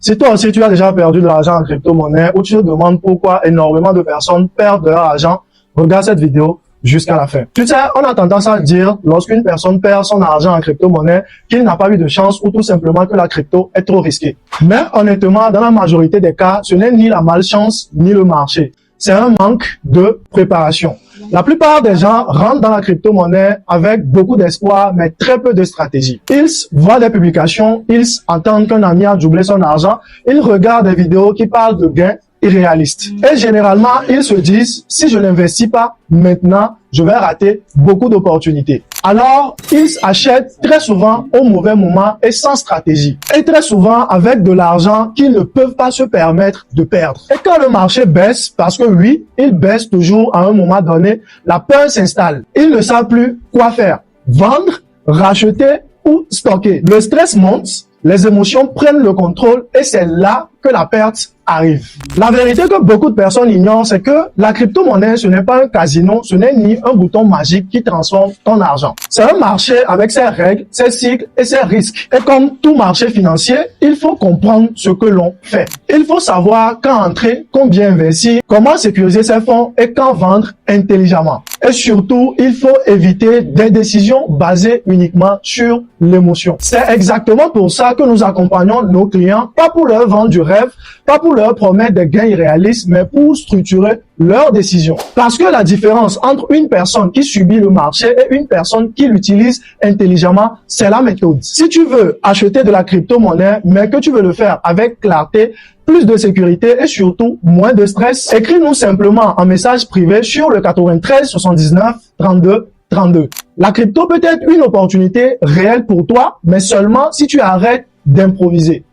Si toi aussi tu as déjà perdu de l'argent en crypto-monnaie ou tu te demandes pourquoi énormément de personnes perdent leur argent, regarde cette vidéo jusqu'à la fin. Tu sais, on a tendance à dire lorsqu'une personne perd son argent en crypto-monnaie qu'il n'a pas eu de chance ou tout simplement que la crypto est trop risquée. Mais honnêtement, dans la majorité des cas, ce n'est ni la malchance ni le marché. C'est un manque de préparation. La plupart des gens rentrent dans la crypto-monnaie avec beaucoup d'espoir, mais très peu de stratégie. Ils voient des publications, ils entendent qu'un ami a doublé son argent, ils regardent des vidéos qui parlent de gains irréalistes. Et généralement, ils se disent, si je n'investis pas maintenant, je vais rater beaucoup d'opportunités. Alors, ils achètent très souvent au mauvais moment et sans stratégie. Et très souvent avec de l'argent qu'ils ne peuvent pas se permettre de perdre. Et quand le marché baisse, parce que oui, il baisse toujours à un moment donné, la peur s'installe. Ils ne savent plus quoi faire. Vendre, racheter ou stocker. Le stress monte, les émotions prennent le contrôle et c'est là que la perte arrive. La vérité que beaucoup de personnes ignorent, c'est que la crypto-monnaie, ce n'est pas un casino, ce n'est ni un bouton magique qui transforme ton argent. C'est un marché avec ses règles, ses cycles et ses risques. Et comme tout marché financier, il faut comprendre ce que l'on fait. Il faut savoir quand entrer, combien investir, comment sécuriser ses fonds et quand vendre intelligemment. Et surtout, il faut éviter des décisions basées uniquement sur l'émotion. C'est exactement pour ça que nous accompagnons nos clients, pas pour leur vendre du rêve, pas pour leur promettre des gains irréalistes, mais pour structurer leurs décisions. Parce que la différence entre une personne qui subit le marché et une personne qui l'utilise intelligemment, c'est la méthode. Si tu veux acheter de la crypto-monnaie, mais que tu veux le faire avec clarté, plus de sécurité et surtout moins de stress, écris-nous simplement un message privé sur le 93 79 32 32. La crypto peut être une opportunité réelle pour toi, mais seulement si tu arrêtes d'improviser.